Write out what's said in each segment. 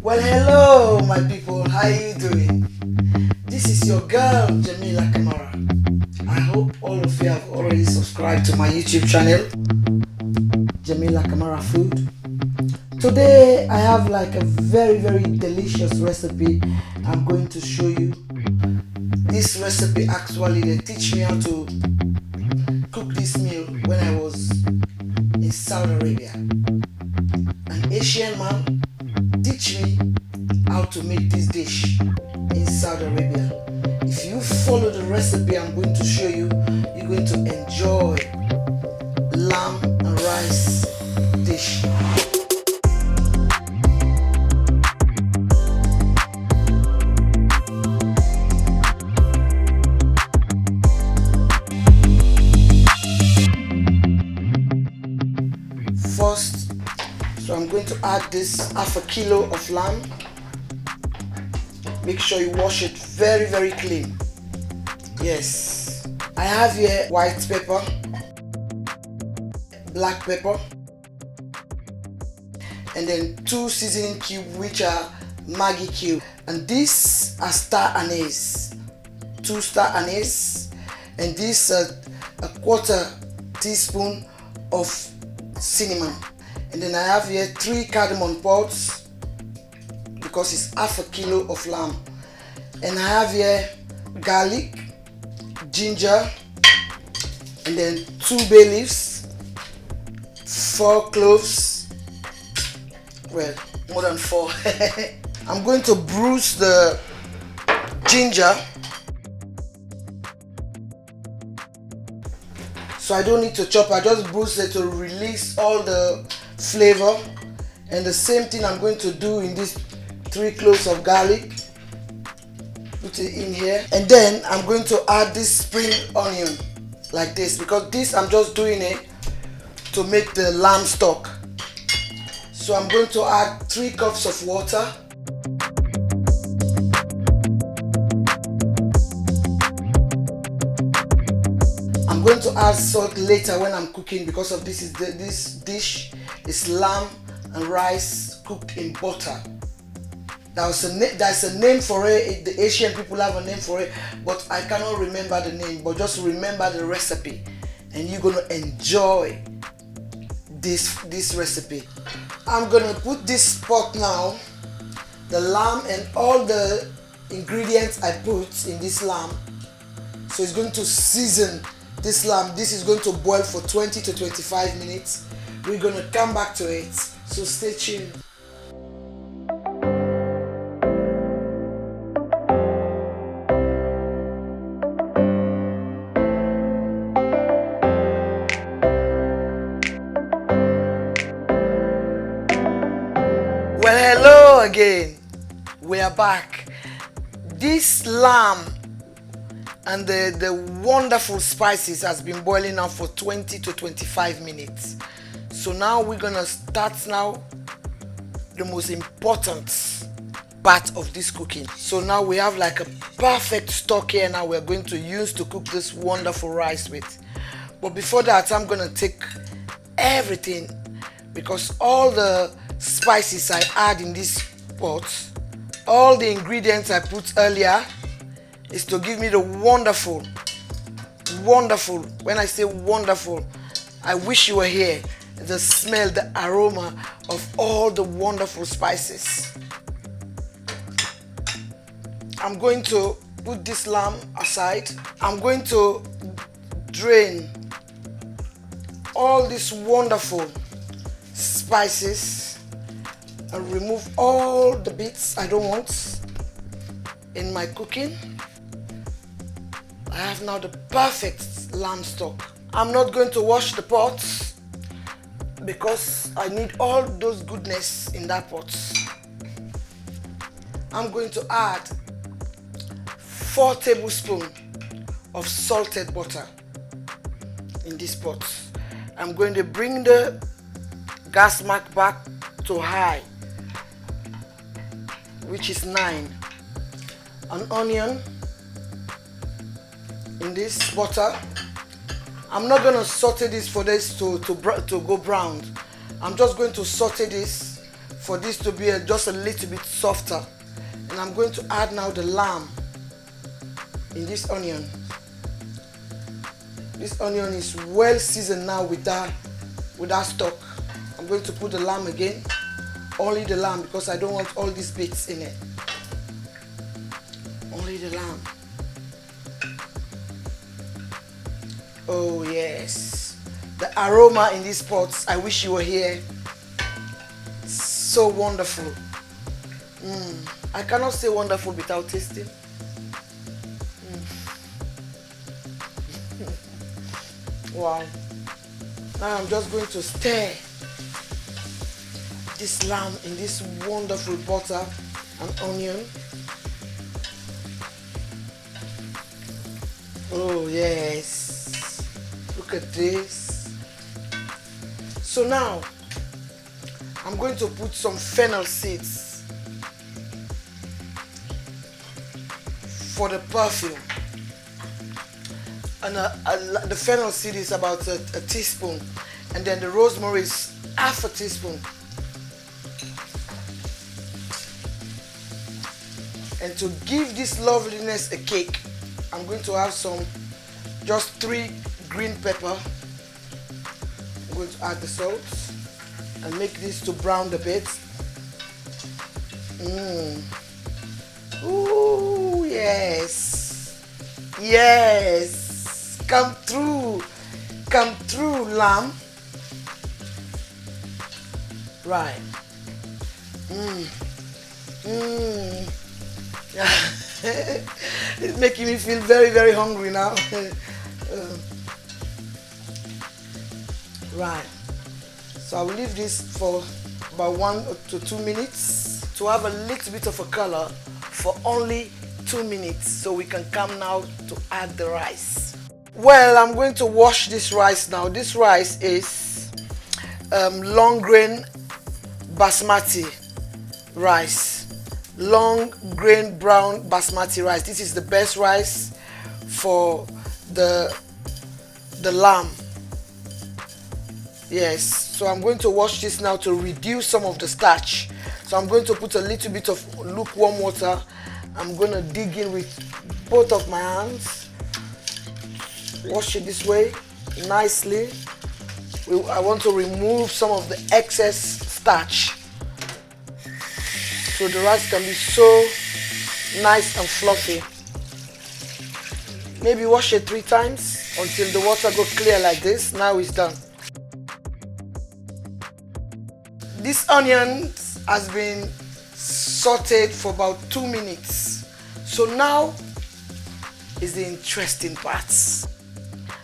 Well, hello my people, how you doing? This is your girl Jamila Kamara. I hope all of you have already subscribed to my YouTube channel, Jamila Kamara Food. Today I have like a very delicious recipe I'm going to show you. This recipe actually they teach me how to cook this meal when I was in Saudi Arabia. An Asian man teach me how to make this dish in Saudi Arabia. If you follow the recipe I'm going to show you, you're going to enjoy lamb and rice dish. First, so I'm going to add this half a kilo of lamb. Make sure you wash it very clean. Yes, I have here white pepper, black pepper, and then 2 seasoning cubes which are Maggi cube, and this are star anise, 2 star anise, and this a 1/4 teaspoon of cinnamon, and then I have here 3 cardamom pods because it's half a kilo of lamb, and I have here garlic, ginger, and then 2 bay leaves, 4 cloves, well more than 4. I'm going to bruise the ginger, so I don't need to chop, I just bruise it to release all the flavor. And the same thing I'm going to do in this 3 cloves of garlic. Put it in here, and then I'm going to add this spring onion like this, because this I'm just doing it to make the lamb stock. So I'm going to add 3 cups of water. I'm going to add salt later when I'm cooking, because of this dish is lamb and rice cooked in butter. There's a name for it. The Asian people have a name for it, but I cannot remember the name. But just remember the recipe, and you're gonna enjoy this recipe. I'm gonna put this pot now, the lamb and all the ingredients I put in this lamb. So it's going to season this lamb. This is going to boil for 20 to 25 minutes. We're gonna come back to it, so stay tuned. Well, hello again. We are back. This lamb and the wonderful spices has been boiling now for 20 to 25 minutes. So now we're gonna start now the most important part of this cooking. So now we have like a perfect stock here now we're going to use to cook this wonderful rice with. But before that, I'm gonna take everything, because all the spices I add in this pot, all the ingredients I put earlier, is to give me the wonderful, when I say wonderful, I wish you were here, the smell, the aroma of all the wonderful spices. I'm going to put this lamb aside. I'm going to drain all these wonderful spices and remove all the bits I don't want in my cooking. I have now the perfect lamb stock. I'm not going to wash the pot because I need all those goodness in that pot. I'm going to add 4 tablespoons of salted butter in this pot. I'm going to bring the gas mark back to high, which is 9. An onion in this butter. I'm not going to saute this for this to go brown. I'm just going to saute this for this to be just a little bit softer. And I'm going to add now the lamb in this onion. This onion is well seasoned now with that stock. I'm going to put the lamb again, only the lamb, because I don't want all these bits in it. Only the lamb. Oh yes, the aroma in these pots, I wish you were here. So wonderful. I cannot say wonderful without tasting. Wow. Now I'm just going to stir this lamb in this wonderful butter and onion. Oh yes, look at this. So now I'm going to put some fennel seeds for the perfume. And the fennel seed is about a teaspoon, and then the rosemary is half a teaspoon. And to give this loveliness a kick, I'm going to have just 3 green pepper. I'm going to add the salt and make this to brown a bit. Ooh, yes. Yes. Come through, lamb. Right. It's making me feel very, very hungry now. Right. So I will leave this for about 1 to 2 minutes to have a little bit of a color for only 2 minutes, so we can come now to add the rice. Well, I'm going to wash this rice now. This rice is long grain basmati rice. Long grain brown basmati rice. This is the best rice for the lamb. Yes, so I'm going to wash this now to reduce some of the starch. So I'm going to put a little bit of lukewarm water. I'm going to dig in with both of my hands. Wash it this way nicely. I want to remove some of the excess starch, so the rice can be so nice and fluffy. Maybe wash it 3 times until the water goes clear like this. Now it's done. This onion has been sauteed for about 2 minutes. So now is the interesting parts.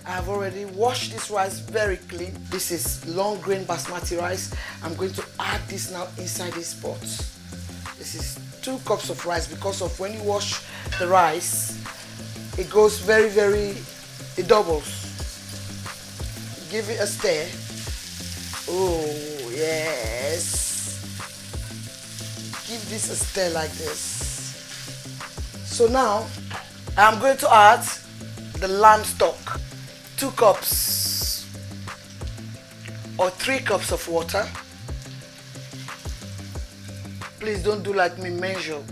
I have already washed this rice very clean. This is long grain basmati rice. I'm going to add this now inside this pot. This is 2 cups of rice, because of when you wash the rice, it goes very, it doubles. Give it a stir. Oh yes. Give this a stir like this. So now I'm going to add the lamb stock. 2 cups or 3 cups of water. Please don't do like me, measure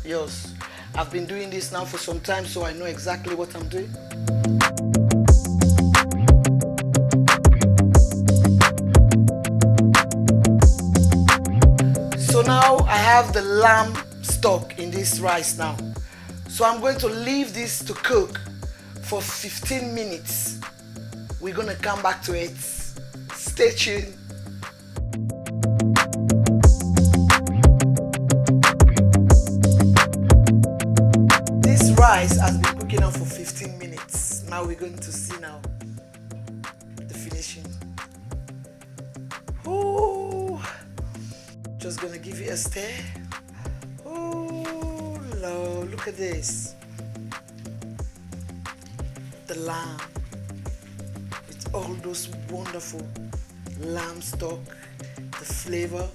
yours. I've been doing this now for some time, so I know exactly what I'm doing. So now I have the lamb stock in this rice now. So I'm going to leave this to cook for 15 minutes. We're going to come back to it. Stay tuned. This rice has been cooking up for 15 minutes. Now we're going to see now the finishing. Ooh. Just going to give it a stir. Oh, Lord, look at this. The lamb. All those wonderful lamb stock, the flavor.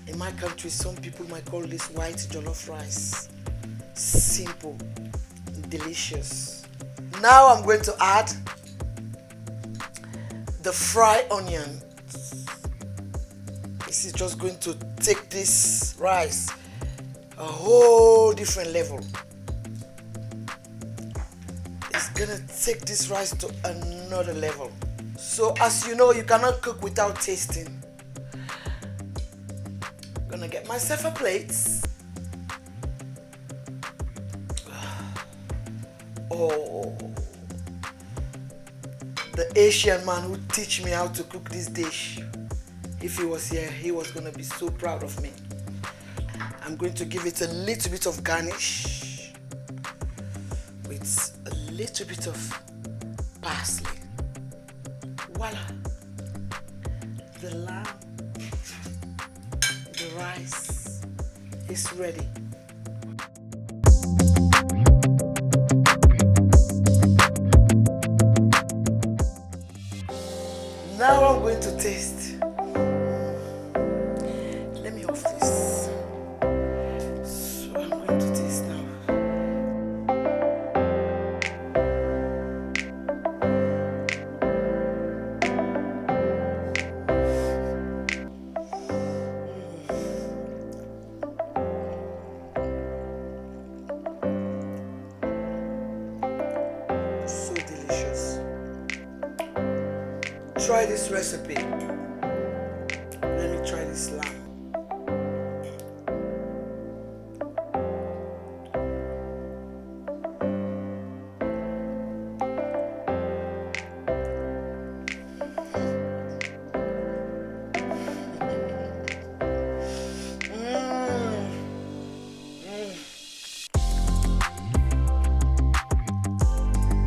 In my country, some people might call this white jollof rice. Simple, delicious. Now I'm going to add the fried onion. just going to take this rice a whole different level. It's gonna take this rice to another level. So as you know, you cannot cook without tasting. I'm gonna get myself a plate. Oh, the Asian man who teach me how to cook this dish, if he was here, he was gonna be so proud of me. I'm going to give it a little bit of garnish with a little bit of parsley. Voila! The lamb, the rice is ready. Now I'm going to taste. Let me off this. So I'm going to taste now. So delicious. Try this recipe. Let me try this lamb.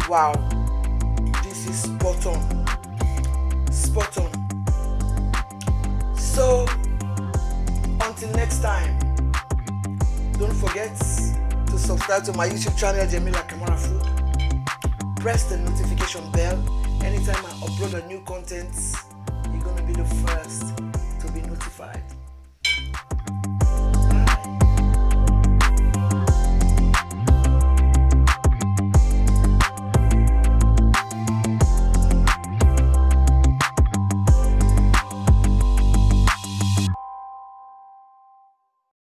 Wow, this is spot on. Spot on. So until next time, don't forget to subscribe to my YouTube channel, Jamila Kamara Food. Press the notification bell. Anytime I upload a new content, you're gonna be the first to be notified.